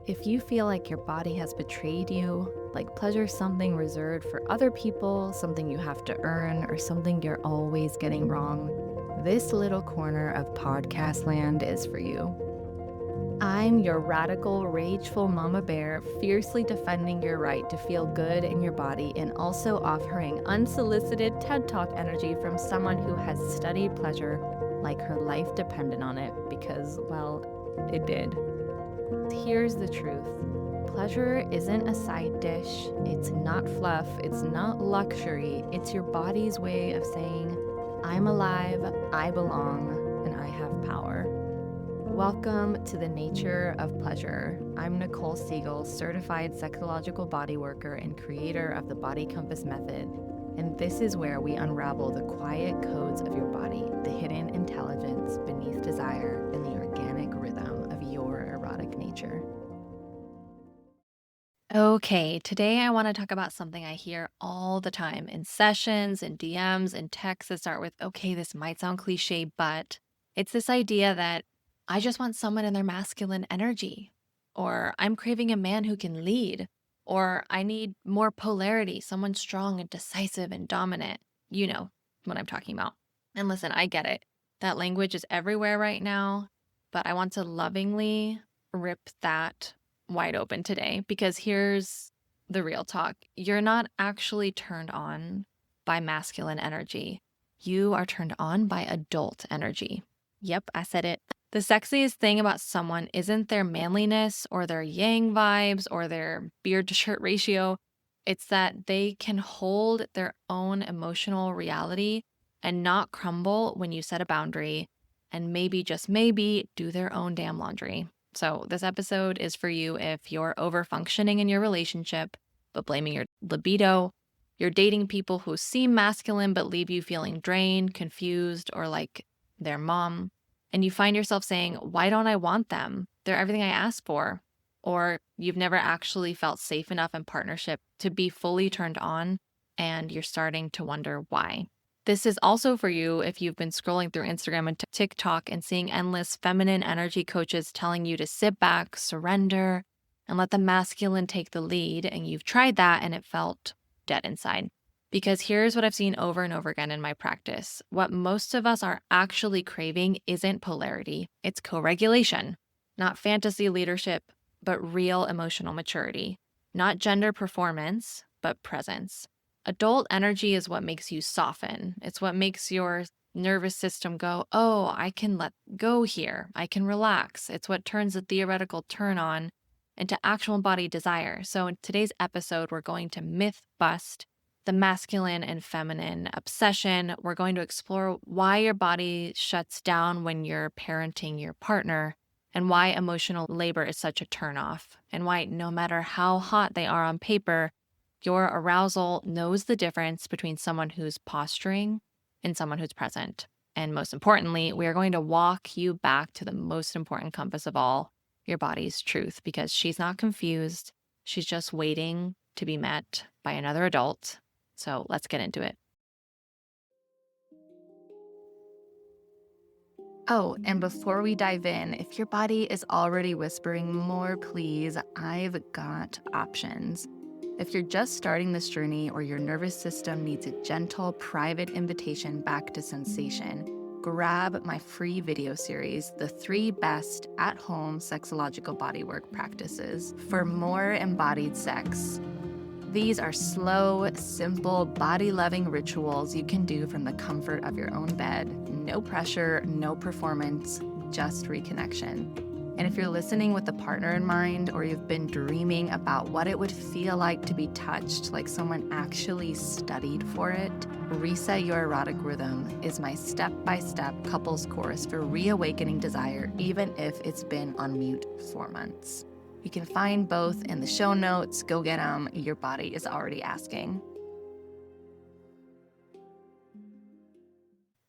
If you feel like your body has betrayed you, like pleasure is something reserved for other people, something you have to earn, or something you're always getting wrong, this little corner of podcast land is for you. I'm your radical, rageful mama bear, fiercely defending your right to feel good in your body and also offering unsolicited TED Talk energy from someone who has studied pleasure like her life depended on it because, well, it did. Here's the truth. Pleasure isn't a side dish, it's not fluff, it's not luxury, it's your body's way of saying, I'm alive, I belong, and I have power. Welcome to the Nature of Pleasure. I'm Nicole Siegel, certified sexological body worker and creator of the Body Compass Method, and this is where we unravel the quiet codes of your body, the hidden intelligence beneath desire, and the organic rhythm of your erotic nature. Okay, today I want to talk about something I hear all the time in sessions, in DMs, in texts that start with, okay, this might sound cliche, but it's this idea that I just want someone in their masculine energy, or I'm craving a man who can lead, or I need more polarity, someone strong and decisive and dominant. You know what I'm talking about. And listen, I get it. That language is everywhere right now, but I want to lovingly rip that wide open today because here's the real talk. You're not actually turned on by masculine energy. You are turned on by adult energy. Yep, I said it. The sexiest thing about someone isn't their manliness or their yang vibes or their beard to shirt ratio. It's that they can hold their own emotional reality and not crumble when you set a boundary and maybe, just maybe, do their own damn laundry. So, this episode is for you if you're over functioning in your relationship, but blaming your libido. You're dating people who seem masculine but leave you feeling drained, confused, or like their mom. And you find yourself saying, why don't I want them? They're everything I asked for. Or you've never actually felt safe enough in partnership to be fully turned on, and you're starting to wonder why. This is also for you if you've been scrolling through Instagram and TikTok and seeing endless feminine energy coaches telling you to sit back, surrender, and let the masculine take the lead. And you've tried that and it felt dead inside. Because here's what I've seen over and over again in my practice. What most of us are actually craving isn't polarity, it's co-regulation, not fantasy leadership, but real emotional maturity, not gender performance, but presence. Adult energy is what makes you soften. It's what makes your nervous system go, oh, I can let go here. I can relax. It's what turns the theoretical turn on into actual body desire. So in today's episode, we're going to myth bust the masculine and feminine obsession. We're going to explore why your body shuts down when you're parenting your partner and why emotional labor is such a turnoff and why no matter how hot they are on paper, your arousal knows the difference between someone who's posturing and someone who's present. And most importantly, we are going to walk you back to the most important compass of all, your body's truth, because she's not confused. She's just waiting to be met by another adult. So let's get into it. Oh, and before we dive in, if your body is already whispering more, please, I've got options. If you're just starting this journey or your nervous system needs a gentle, private invitation back to sensation, grab my free video series, The 3 Best At-Home Sexological Bodywork Practices for more embodied sex. These are slow, simple, body-loving rituals you can do from the comfort of your own bed. No pressure, no performance, just reconnection. And if you're listening with a partner in mind, or you've been dreaming about what it would feel like to be touched like someone actually studied for it, Reset Your Erotic Rhythm is my step-by-step couples course for reawakening desire, even if it's been on mute for months. You can find both in the show notes. Go get them. Your body is already asking.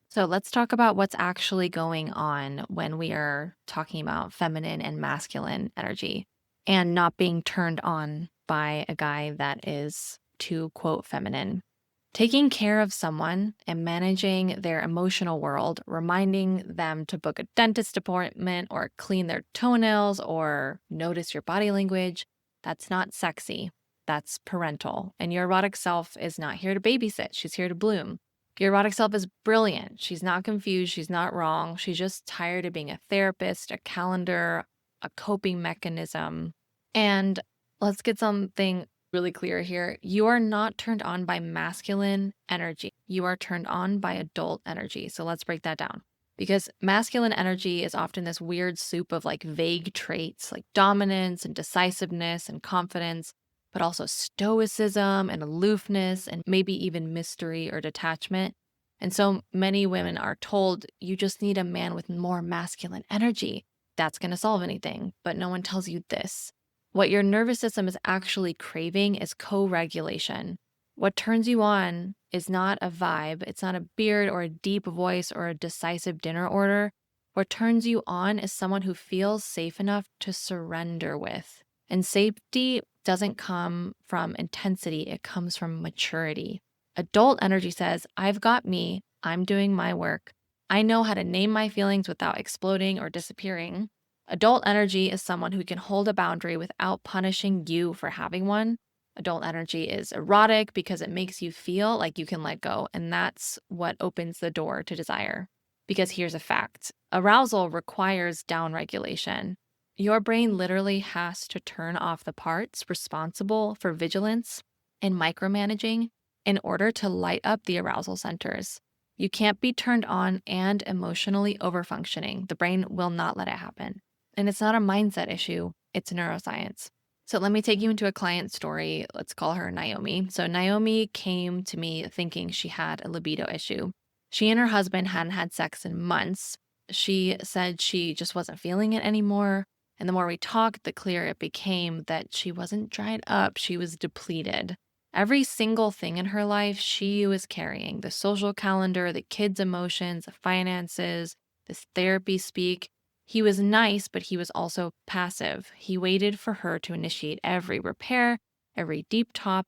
So let's talk about what's actually going on when we are talking about feminine and masculine energy and not being turned on by a guy that is too, quote, feminine. Taking care of someone and managing their emotional world, reminding them to book a dentist appointment or clean their toenails or notice your body language, that's not sexy. That's parental. And your erotic self is not here to babysit. She's here to bloom. Your erotic self is brilliant. She's not confused. She's not wrong. She's just tired of being a therapist, a calendar, a coping mechanism. And let's get something really clear here. You are not turned on by masculine energy. You are turned on by adult energy. So let's break that down. Because masculine energy is often this weird soup of like vague traits like dominance and decisiveness and confidence, but also stoicism and aloofness and maybe even mystery or detachment. And so many women are told you just need a man with more masculine energy. That's going to solve anything. But no one tells you this. What your nervous system is actually craving is co-regulation. What turns you on is not a vibe. It's not a beard or a deep voice or a decisive dinner order. What turns you on is someone who feels safe enough to surrender with. And safety doesn't come from intensity. It comes from maturity. Adult energy says, I've got me. I'm doing my work. I know how to name my feelings without exploding or disappearing. Adult energy is someone who can hold a boundary without punishing you for having one. Adult energy is erotic because it makes you feel like you can let go, and that's what opens the door to desire. Because here's a fact. Arousal requires downregulation. Your brain literally has to turn off the parts responsible for vigilance and micromanaging in order to light up the arousal centers. You can't be turned on and emotionally overfunctioning. The brain will not let it happen. And it's not a mindset issue, it's neuroscience. So let me take you into a client story. Let's call her Naomi. So Naomi came to me thinking she had a libido issue. She and her husband hadn't had sex in months. She said she just wasn't feeling it anymore. And the more we talked, the clearer it became that she wasn't dried up, she was depleted. Every single thing in her life she was carrying, the social calendar, the kids' emotions, the finances, this therapy speak. He was nice, but he was also passive. He waited for her to initiate every repair, every deep talk,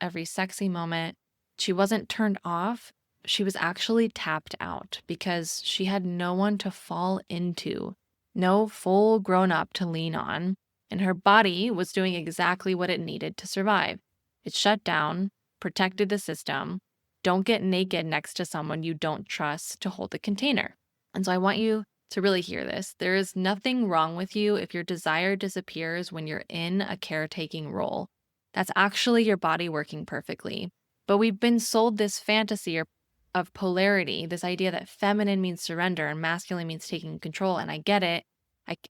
every sexy moment. She wasn't turned off. She was actually tapped out because she had no one to fall into, no full grown up to lean on. And her body was doing exactly what it needed to survive. It shut down, protected the system. Don't get naked next to someone you don't trust to hold the container. And so I want you to really hear this. There is nothing wrong with you if your desire disappears when you're in a caretaking role. That's actually your body working perfectly. But we've been sold this fantasy of polarity, this idea that feminine means surrender and masculine means taking control. And I get it.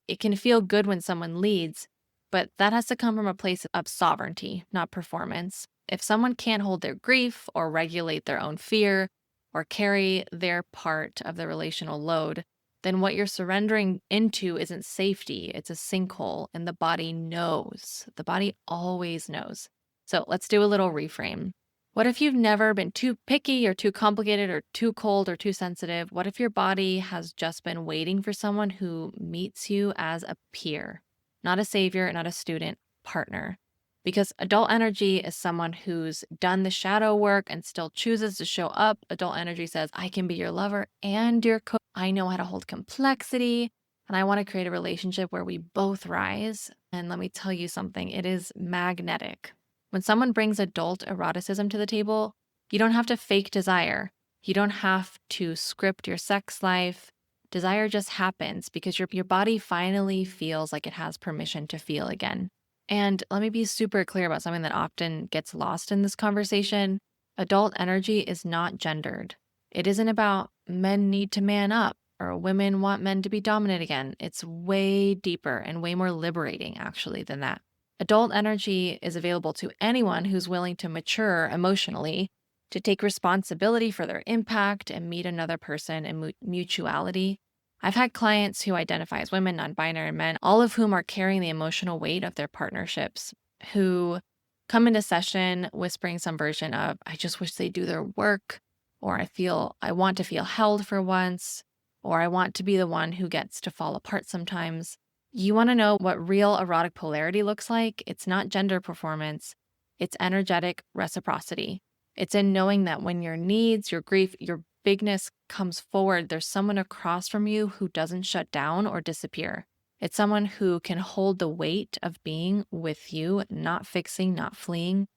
It can feel good when someone leads, but that has to come from a place of sovereignty, not performance. If someone can't hold their grief or regulate their own fear or carry their part of the relational load, then what you're surrendering into isn't safety, it's a sinkhole, and the body knows. The body always knows. So let's do a little reframe. What if you've never been too picky or too complicated or too cold or too sensitive? What if your body has just been waiting for someone who meets you as a peer, not a savior, not a student, partner? Because adult energy is someone who's done the shadow work and still chooses to show up. Adult energy says, I can be your lover and your coach. I know how to hold complexity, and I want to create a relationship where we both rise. And let me tell you something, it is magnetic. When someone brings adult eroticism to the table, you don't have to fake desire. You don't have to script your sex life. Desire just happens because your body finally feels like it has permission to feel again. And let me be super clear about something that often gets lost in this conversation. Adult energy is not gendered. It isn't about men need to man up or women want men to be dominant again. It's way deeper and way more liberating, actually, than that. Adult energy is available to anyone who's willing to mature emotionally, to take responsibility for their impact and meet another person in mutuality. I've had clients who identify as women, non-binary men, all of whom are carrying the emotional weight of their partnerships, who come into session whispering some version of, I just wish they'd do their work, or I want to feel held for once, or I want to be the one who gets to fall apart sometimes. You want to know what real erotic polarity looks like? It's not gender performance, it's energetic reciprocity. It's in knowing that when your needs, your grief, your bigness comes forward, there's someone across from you who doesn't shut down or disappear. It's someone who can hold the weight of being with you, not fixing, not fleeing,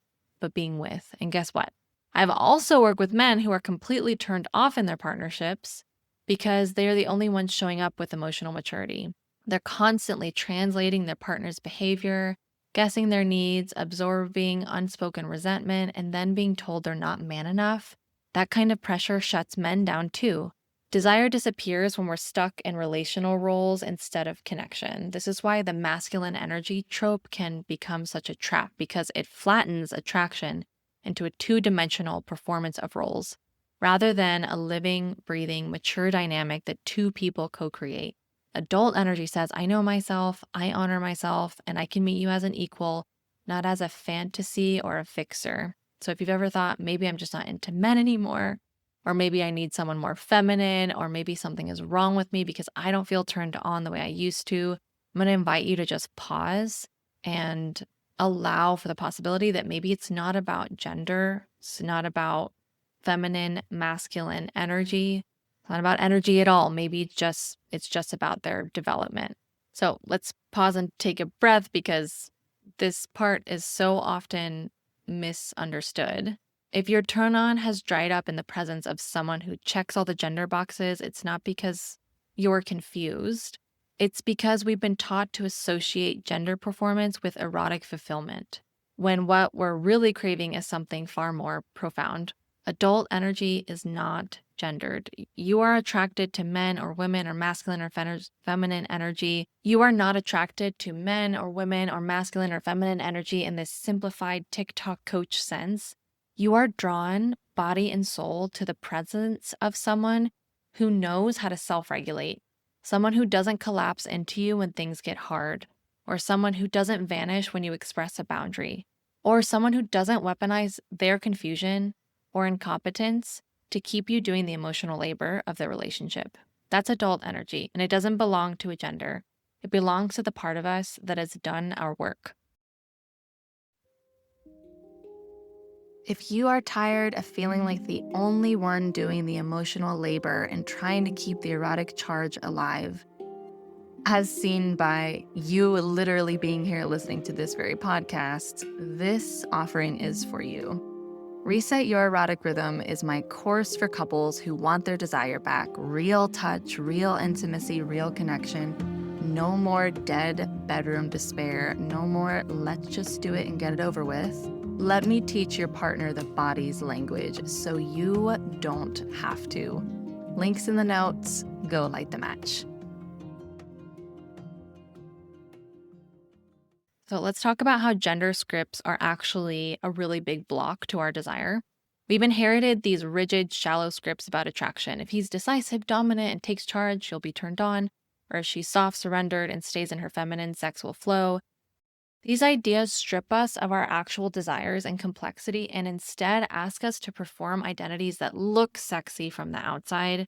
but being with. And guess what? I've also worked with men who are completely turned off in their partnerships because they're the only ones showing up with emotional maturity. They're constantly translating their partner's behavior, guessing their needs, absorbing unspoken resentment, and then being told they're not man enough. That kind of pressure shuts men down too. Desire disappears when we're stuck in relational roles instead of connection. This is why the masculine energy trope can become such a trap, because it flattens attraction into a two-dimensional performance of roles rather than a living, breathing, mature dynamic that two people co-create. Adult energy says, I know myself, I honor myself, and I can meet you as an equal, not as a fantasy or a fixer. So if you've ever thought, maybe I'm just not into men anymore, or maybe I need someone more feminine, or maybe something is wrong with me because I don't feel turned on the way I used to, I'm going to invite you to just pause and allow for the possibility that maybe it's not about gender, it's not about feminine, masculine energy. It's not about energy at all. Maybe it's just about their development. So let's pause and take a breath, because this part is so often misunderstood. If your turn on has dried up in the presence of someone who checks all the gender boxes, it's not because you're confused. It's because we've been taught to associate gender performance with erotic fulfillment, when what we're really craving is something far more profound. Adult energy is not gendered. You are attracted to men or women or masculine or feminine energy. You are not attracted to men or women or masculine or feminine energy in this simplified TikTok coach sense. You are drawn, body and soul, to the presence of someone who knows how to self-regulate, someone who doesn't collapse into you when things get hard, or someone who doesn't vanish when you express a boundary, or someone who doesn't weaponize their confusion or incompetence to keep you doing the emotional labor of the relationship. That's adult energy, and it doesn't belong to a gender. It belongs to the part of us that has done our work. If you are tired of feeling like the only one doing the emotional labor and trying to keep the erotic charge alive, as seen by you literally being here listening to this very podcast, this offering is for you. Reset Your Erotic Rhythm is my course for couples who want their desire back. Real touch, real intimacy, real connection. No more dead bedroom despair. No more let's just do it and get it over with. Let me teach your partner the body's language so you don't have to. Links in the notes. Go light the match. So let's talk about how gender scripts are actually a really big block to our desire. We've inherited these rigid, shallow scripts about attraction. If he's decisive, dominant, and takes charge, she'll be turned on. Or if she's soft, surrendered, and stays in her feminine, sex will flow. These ideas strip us of our actual desires and complexity, and instead ask us to perform identities that look sexy from the outside,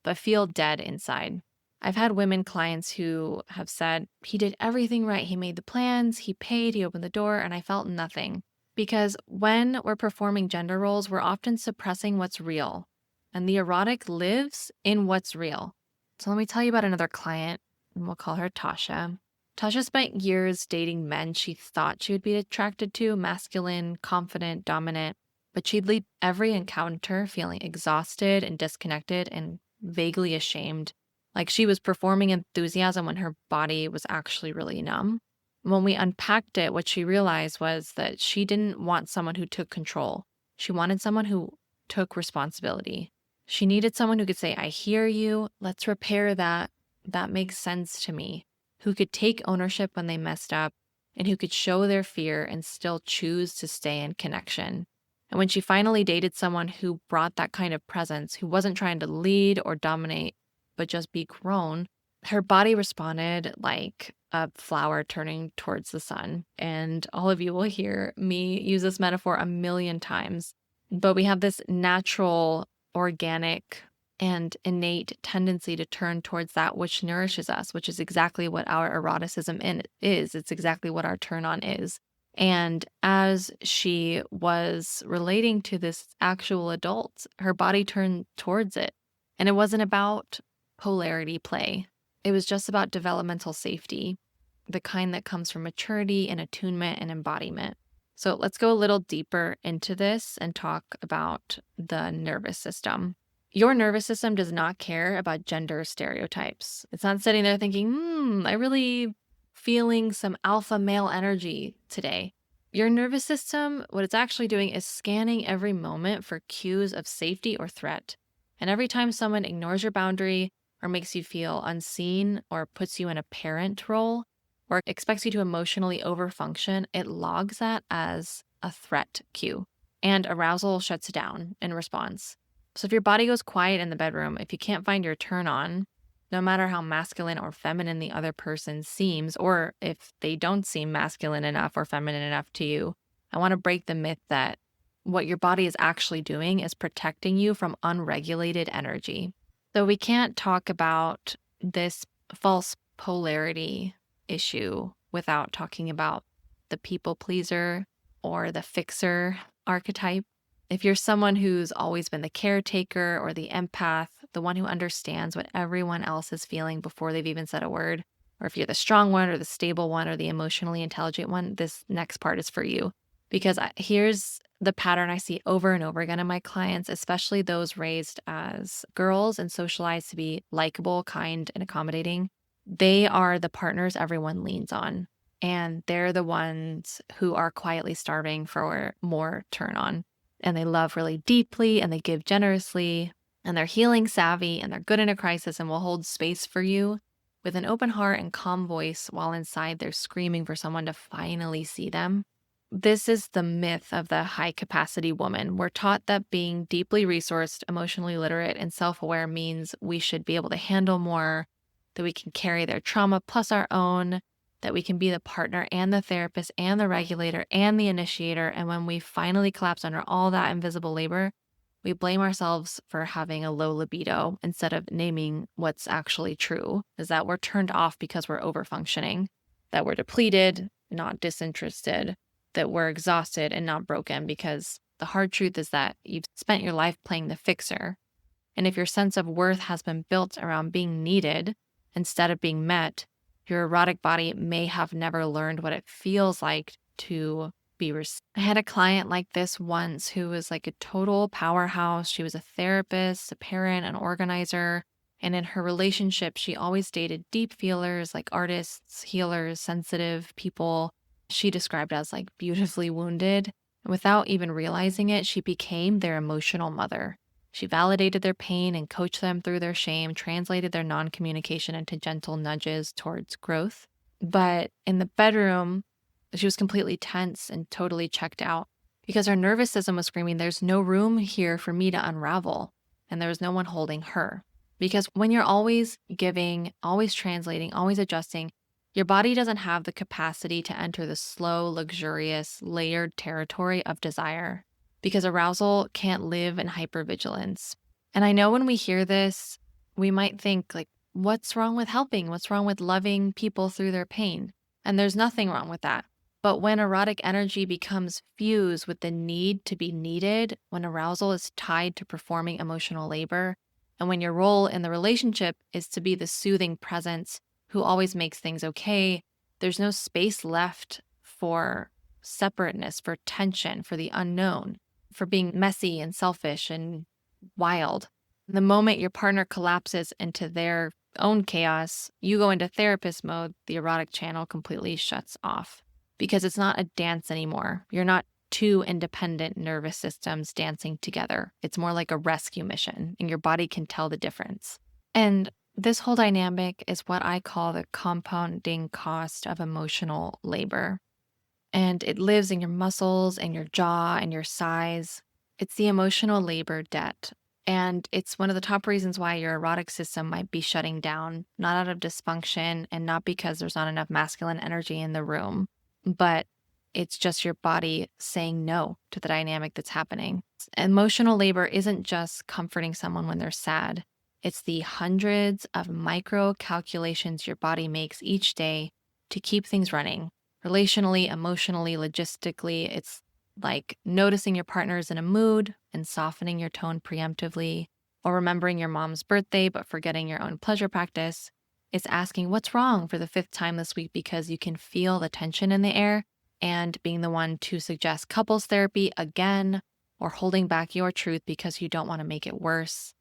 but feel dead inside. I've had women clients who have said, he did everything right. He made the plans, he paid, he opened the door, and I felt nothing. Because when we're performing gender roles, we're often suppressing what's real. And the erotic lives in what's real. So let me tell you about another client, and we'll call her Tasha. Tasha spent years dating men she thought she would be attracted to, masculine, confident, dominant, but she'd leave every encounter feeling exhausted and disconnected and vaguely ashamed. Like she was performing enthusiasm when her body was actually really numb. When we unpacked it, what she realized was that she didn't want someone who took control. She wanted someone who took responsibility. She needed someone who could say, I hear you, let's repair that. That makes sense to me. Who could take ownership when they messed up, and who could show their fear and still choose to stay in connection. And when she finally dated someone who brought that kind of presence, who wasn't trying to lead or dominate, but just be grown, her body responded like a flower turning towards the sun. And all of you will hear me use this metaphor a million times. But we have this natural, organic, and innate tendency to turn towards that which nourishes us, which is exactly what our eroticism is. It's exactly what our turn on is. And as she was relating to this actual adult, her body turned towards it. And it wasn't about polarity play, it was just about developmental safety, the kind that comes from maturity and attunement and embodiment. So let's go a little deeper into this and talk about the nervous system. Your nervous system does not care about gender stereotypes. It's not sitting there thinking, I really feeling some alpha male energy today. Your nervous system, what it's actually doing is scanning every moment for cues of safety or threat. And every time someone ignores your boundary or makes you feel unseen or puts you in a parent role or expects you to emotionally overfunction, it logs that as a threat cue. And arousal shuts down in response. So if your body goes quiet in the bedroom, if you can't find your turn on, no matter how masculine or feminine the other person seems, or if they don't seem masculine enough or feminine enough to you, I want to break the myth that what your body is actually doing is protecting you from unregulated energy. So we can't talk about this false polarity issue without talking about the people pleaser or the fixer archetype. If you're someone who's always been the caretaker or the empath, the one who understands what everyone else is feeling before they've even said a word, or if you're the strong one or the stable one or the emotionally intelligent one, this next part is for you. Because here's the pattern I see over and over again in my clients, especially those raised as girls and socialized to be likable, kind, and accommodating. They are the partners everyone leans on, and they're the ones who are quietly starving for more turn on. And they love really deeply and they give generously and they're healing savvy and they're good in a crisis and will hold space for you with an open heart and calm voice while inside they're screaming for someone to finally see them. This is the myth of the high capacity woman. We're taught that being deeply resourced, emotionally literate, and self-aware means we should be able to handle more, that we can carry their trauma plus our own, that we can be the partner and the therapist and the regulator and the initiator. And when we finally collapse under all that invisible labor, we blame ourselves for having a low libido instead of naming what's actually true, is that we're turned off because we're overfunctioning, that we're depleted, not disinterested, that we're exhausted and not broken, because the hard truth is that you've spent your life playing the fixer. And if your sense of worth has been built around being needed instead of being met, your erotic body may have never learned what it feels like to be received. I had a client like this once who was like a total powerhouse. She was a therapist, a parent, an organizer. And in her relationship, she always dated deep feelers like artists, healers, sensitive people. She described as like beautifully wounded. And without even realizing it, she became their emotional mother. She validated their pain and coached them through their shame, translated their non-communication into gentle nudges towards growth. But in the bedroom, she was completely tense and totally checked out because her nervous system was screaming, there's no room here for me to unravel. And there was no one holding her. Because when you're always giving, always translating, always adjusting, your body doesn't have the capacity to enter the slow, luxurious, layered territory of desire, because arousal can't live in hypervigilance. And I know when we hear this, we might think like, what's wrong with helping? What's wrong with loving people through their pain? And there's nothing wrong with that. But when erotic energy becomes fused with the need to be needed, when arousal is tied to performing emotional labor, and when your role in the relationship is to be the soothing presence who always makes things okay, there's no space left for separateness, for tension, for the unknown, for being messy and selfish and wild. The moment your partner collapses into their own chaos, you go into therapist mode, the erotic channel completely shuts off because it's not a dance anymore. You're not two independent nervous systems dancing together. It's more like a rescue mission, and your body can tell the difference. And this whole dynamic is what I call the compounding cost of emotional labor. And it lives in your muscles and your jaw and your size. It's the emotional labor debt. And it's one of the top reasons why your erotic system might be shutting down, not out of dysfunction and not because there's not enough masculine energy in the room, but it's just your body saying no to the dynamic that's happening. Emotional labor isn't just comforting someone when they're sad. It's the hundreds of micro calculations your body makes each day to keep things running, relationally, emotionally, logistically. It's like noticing your partner is in a mood and softening your tone preemptively, or remembering your mom's birthday but forgetting your own pleasure practice. It's asking what's wrong for the fifth time this week because you can feel the tension in the air, and being the one to suggest couples therapy again, or holding back your truth because you don't want to make it worse.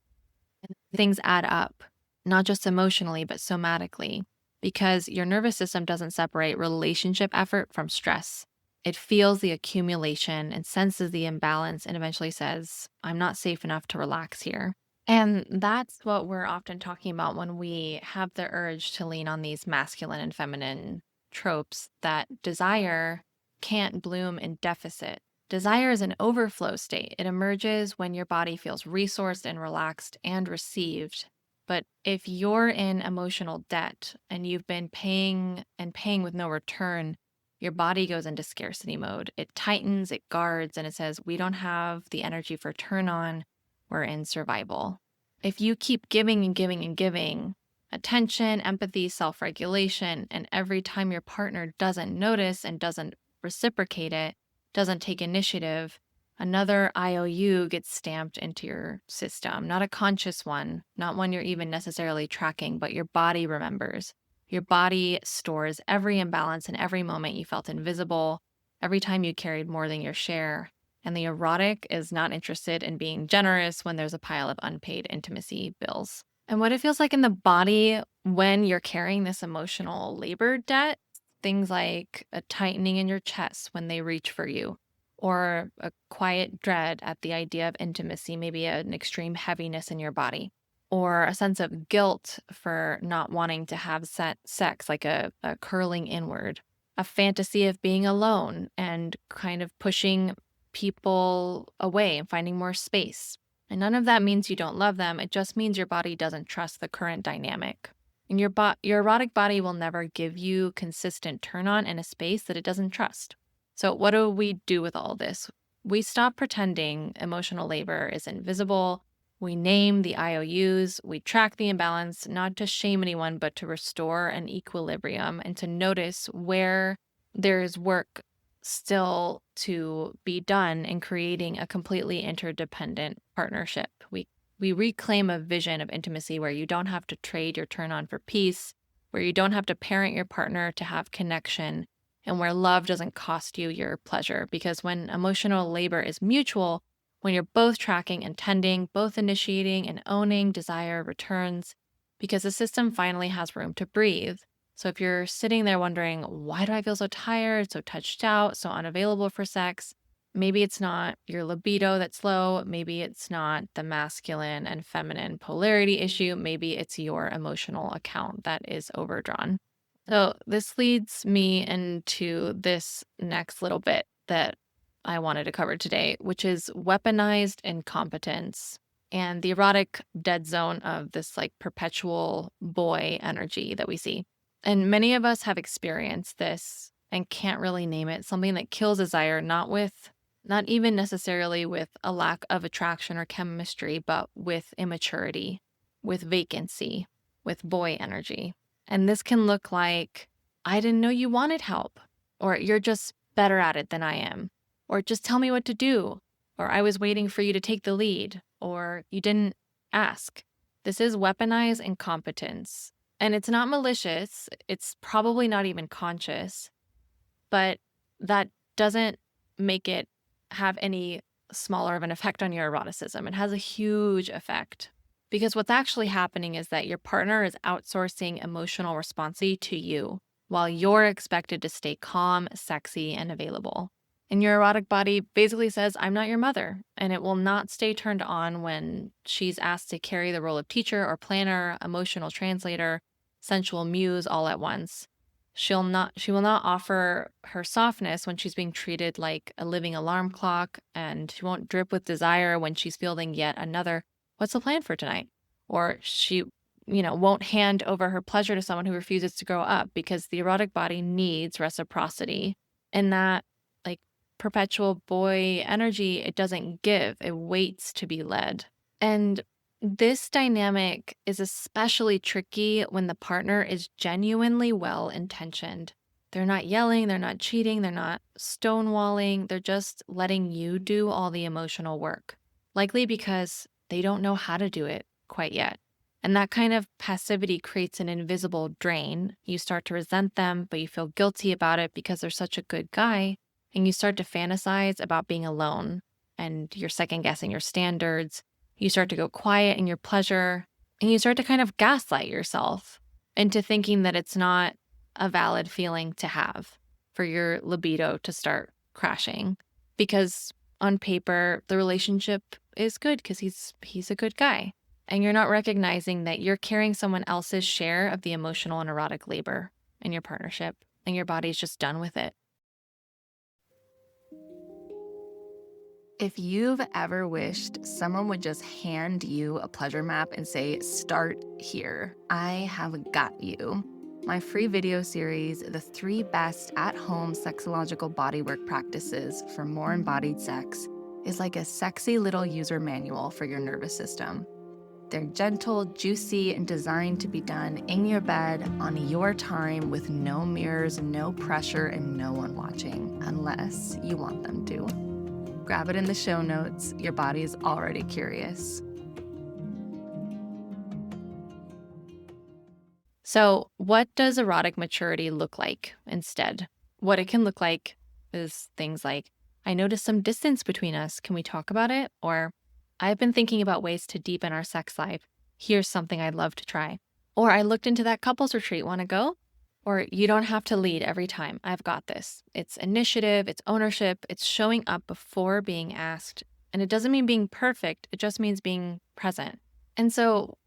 Things add up, not just emotionally, but somatically, because your nervous system doesn't separate relationship effort from stress. It feels the accumulation and senses the imbalance and eventually says, I'm not safe enough to relax here. And that's what we're often talking about when we have the urge to lean on these masculine and feminine tropes, that desire can't bloom in deficit. Desire is an overflow state. It emerges when your body feels resourced and relaxed and received. But if you're in emotional debt and you've been paying and paying with no return, your body goes into scarcity mode. It tightens, it guards, and it says, we don't have the energy for turn on. We're in survival. If you keep giving and giving and giving attention, empathy, self regulation, and every time your partner doesn't notice and doesn't reciprocate it, doesn't take initiative, another IOU gets stamped into your system. Not a conscious one, not one you're even necessarily tracking, but your body remembers. Your body stores every imbalance and every moment you felt invisible, every time you carried more than your share. And the erotic is not interested in being generous when there's a pile of unpaid intimacy bills. And what it feels like in the body when you're carrying this emotional labor debt, things like a tightening in your chest when they reach for you, or a quiet dread at the idea of intimacy, maybe an extreme heaviness in your body, or a sense of guilt for not wanting to have sex, like a curling inward, a fantasy of being alone and kind of pushing people away and finding more space. And none of that means you don't love them. It just means your body doesn't trust the current dynamic. And your erotic body will never give you consistent turn on in a space that it doesn't trust. So what do we do with all this? We stop pretending emotional labor is invisible. We name the IOUs. We track the imbalance, not to shame anyone, but to restore an equilibrium and to notice where there is work still to be done in creating a completely interdependent partnership. We reclaim a vision of intimacy where you don't have to trade your turn on for peace, where you don't have to parent your partner to have connection, and where love doesn't cost you your pleasure. Because when emotional labor is mutual, when you're both tracking and tending, both initiating and owning desire returns, because the system finally has room to breathe. So if you're sitting there wondering, why do I feel so tired, so touched out, so unavailable for sex? Maybe it's not your libido that's low. Maybe it's not the masculine and feminine polarity issue. Maybe it's your emotional account that is overdrawn. So this leads me into this next little bit that I wanted to cover today, which is weaponized incompetence and the erotic dead zone of this like perpetual boy energy that we see. And many of us have experienced this and can't really name it, something that kills desire, not even necessarily with a lack of attraction or chemistry, but with immaturity, with vacancy, with boy energy. And this can look like, I didn't know you wanted help, or you're just better at it than I am, or just tell me what to do, or I was waiting for you to take the lead, or you didn't ask. This is weaponized incompetence. And it's not malicious. It's probably not even conscious, but that doesn't make it have any smaller of an effect on your eroticism. It has a huge effect because what's actually happening is that your partner is outsourcing emotional responsibility to you while you're expected to stay calm, sexy, and available. And your erotic body basically says, I'm not your mother, and it will not stay turned on when she's asked to carry the role of teacher or planner, emotional translator, sensual muse all at once. She will not offer her softness when she's being treated like a living alarm clock, and she won't drip with desire when she's fielding yet another, what's the plan for tonight? Or she, won't hand over her pleasure to someone who refuses to grow up, because the erotic body needs reciprocity. And that like perpetual boy energy, it doesn't give, it waits to be led. And this dynamic is especially tricky when the partner is genuinely well-intentioned. They're not yelling, they're not cheating, they're not stonewalling, they're just letting you do all the emotional work, likely because they don't know how to do it quite yet. And that kind of passivity creates an invisible drain. You start to resent them, but you feel guilty about it because they're such a good guy. And you start to fantasize about being alone and you're second guessing your standards. You start to go quiet in your pleasure and you start to kind of gaslight yourself into thinking that it's not a valid feeling to have for your libido to start crashing because on paper the relationship is good because he's a good guy, and you're not recognizing that you're carrying someone else's share of the emotional and erotic labor in your partnership and your body's just done with it. If you've ever wished someone would just hand you a pleasure map and say, start here, I have got you. My free video series, The 3 Best at-Home Sexological Bodywork Practices for More Embodied Sex, is like a sexy little user manual for your nervous system. They're gentle, juicy, and designed to be done in your bed on your time with no mirrors, no pressure, and no one watching, unless you want them to. Grab it in the show notes. Your body is already curious. So, what does erotic maturity look like instead? What it can look like is things like, I noticed some distance between us. Can we talk about it? Or, I've been thinking about ways to deepen our sex life. Here's something I'd love to try. Or, I looked into that couples retreat. Want to go? Or, you don't have to lead every time. I've got this. It's initiative, it's ownership, it's showing up before being asked. And it doesn't mean being perfect, it just means being present. And so,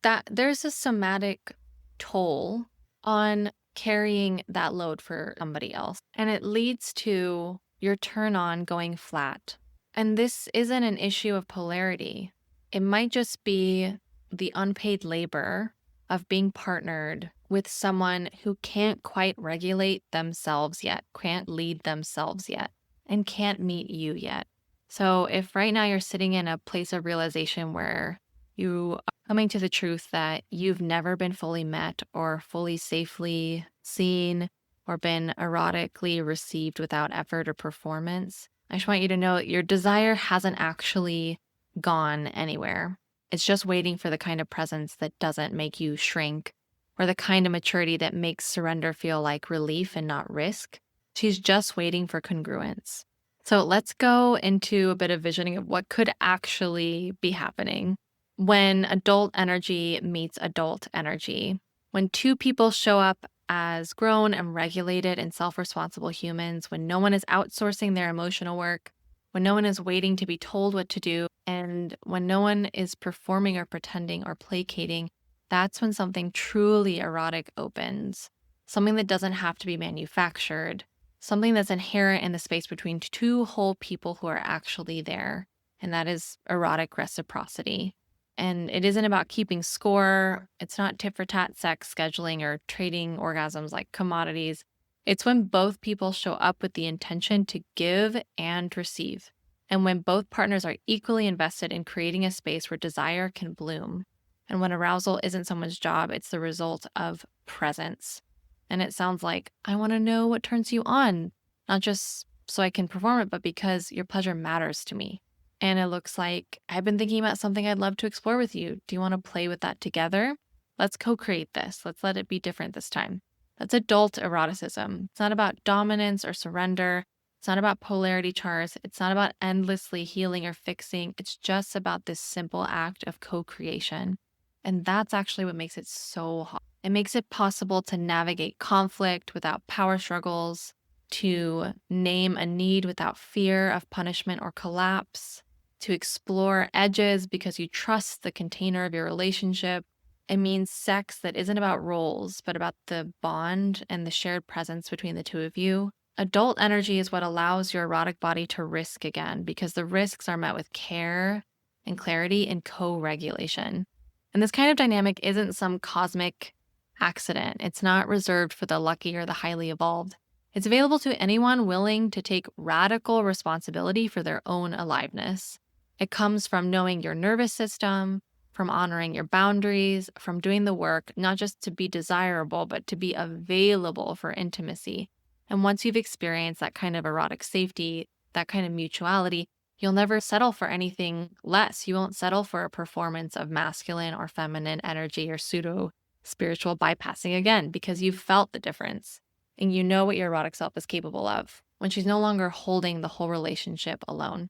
that there's a somatic toll on carrying that load for somebody else. And it leads to your turn on going flat. And this isn't an issue of polarity. It might just be the unpaid labor of being partnered with someone who can't quite regulate themselves yet, can't lead themselves yet, and can't meet you yet. So if right now you're sitting in a place of realization where you are coming to the truth that you've never been fully met or fully safely seen or been erotically received without effort or performance, I just want you to know that your desire hasn't actually gone anywhere. It's just waiting for the kind of presence that doesn't make you shrink or the kind of maturity that makes surrender feel like relief and not risk. She's just waiting for congruence. So let's go into a bit of visioning of what could actually be happening when adult energy meets adult energy. When two people show up as grown and regulated and self-responsible humans, when no one is outsourcing their emotional work, when no one is waiting to be told what to do, and when no one is performing or pretending or placating, that's when something truly erotic opens. Something that doesn't have to be manufactured, something that's inherent in the space between two whole people who are actually there, and that is erotic reciprocity. And it isn't about keeping score. It's not tit for tat sex scheduling or trading orgasms like commodities. It's when both people show up with the intention to give and receive. And when both partners are equally invested in creating a space where desire can bloom. And when arousal isn't someone's job, it's the result of presence. And it sounds like, I want to know what turns you on, not just so I can perform it, but because your pleasure matters to me. And it looks like, I've been thinking about something I'd love to explore with you. Do you want to play with that together? Let's co-create this. Let's let it be different this time. That's adult eroticism. It's not about dominance or surrender. It's not about polarity charts. It's not about endlessly healing or fixing. It's just about this simple act of co-creation. And that's actually what makes it so hot. It makes it possible to navigate conflict without power struggles, to name a need without fear of punishment or collapse, to explore edges because you trust the container of your relationship. It means sex that isn't about roles, but about the bond and the shared presence between the two of you. Adult energy is what allows your erotic body to risk again, because the risks are met with care and clarity and co-regulation. And this kind of dynamic isn't some cosmic accident. It's not reserved for the lucky or the highly evolved. It's available to anyone willing to take radical responsibility for their own aliveness. It comes from knowing your nervous system, from honoring your boundaries, from doing the work, not just to be desirable, but to be available for intimacy. And once you've experienced that kind of erotic safety, that kind of mutuality, you'll never settle for anything less. You won't settle for a performance of masculine or feminine energy or pseudo spiritual bypassing again because you've felt the difference and you know what your erotic self is capable of when she's no longer holding the whole relationship alone.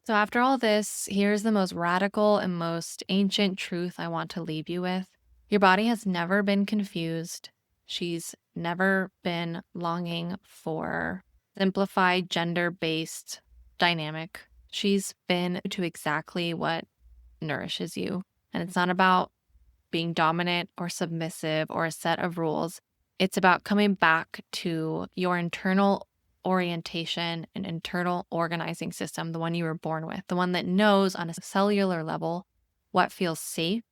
So, after all this, here's the most radical and most ancient truth I want to leave you with. Your body has never been confused. She's never been longing for simplified gender based dynamic. She's been to exactly what nourishes you. And it's not about being dominant or submissive or a set of rules. It's about coming back to your internal orientation and internal organizing system, the one you were born with, the one that knows on a cellular level what feels safe,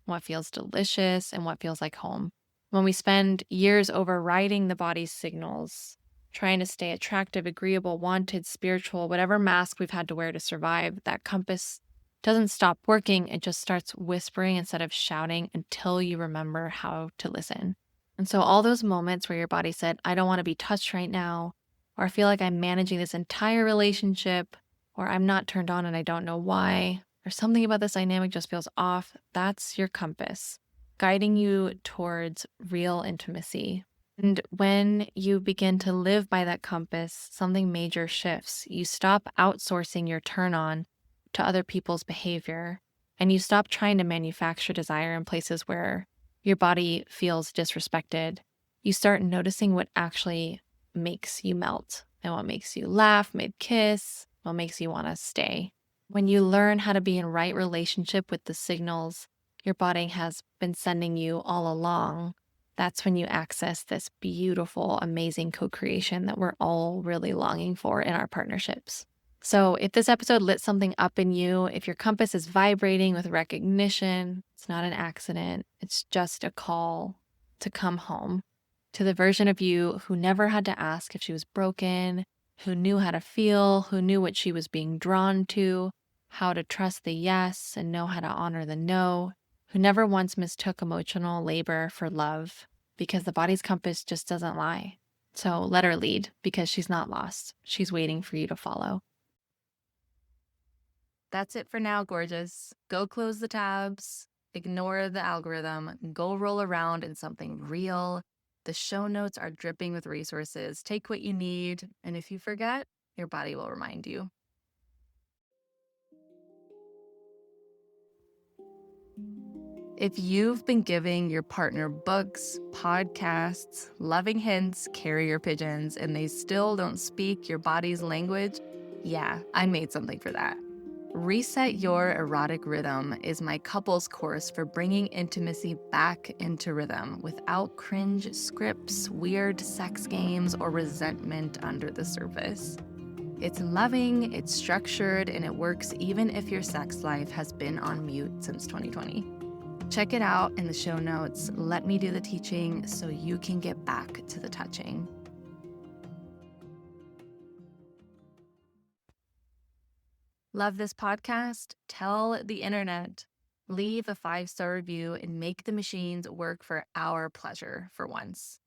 what feels delicious, and what feels like home. When we spend years overriding the body's signals, trying to stay attractive, agreeable, wanted, spiritual, whatever mask we've had to wear to survive, that compass doesn't stop working. It just starts whispering instead of shouting until you remember how to listen. And so, all those moments where your body said, I don't want to be touched right now, or I feel like I'm managing this entire relationship, or I'm not turned on and I don't know why, or something about this dynamic just feels off, that's your compass guiding you towards real intimacy. And when you begin to live by that compass, something major shifts. You stop outsourcing your turn on to other people's behavior, and you stop trying to manufacture desire in places where your body feels disrespected. You start noticing what actually makes you melt and what makes you laugh mid kiss, what makes you want to stay. When you learn how to be in right relationship with the signals your body has been sending you all along, that's when you access this beautiful, amazing co creation that we're all really longing for in our partnerships. So, if this episode lit something up in you, if your compass is vibrating with recognition, it's not an accident, it's just a call to come home to the version of you who never had to ask if she was broken, who knew how to feel, who knew what she was being drawn to, how to trust the yes and know how to honor the no, who never once mistook emotional labor for love because the body's compass just doesn't lie. So let her lead because she's not lost. She's waiting for you to follow. That's it for now, gorgeous. Go close the tabs, ignore the algorithm, go roll around in something real. The show notes are dripping with resources. Take what you need, and if you forget, your body will remind you. If you've been giving your partner books, podcasts, loving hints, carrier pigeons, and they still don't speak your body's language, yeah, I made something for that. Reset Your Erotic Rhythm is my couples course for bringing intimacy back into rhythm without cringe scripts, weird sex games, or resentment under the surface. It's loving, it's structured, and it works even if your sex life has been on mute since 2020. Check it out in the show notes. Let me do the teaching so you can get back to the touching. Love this podcast? Tell the internet. Leave a 5-star review and make the machines work for our pleasure for once.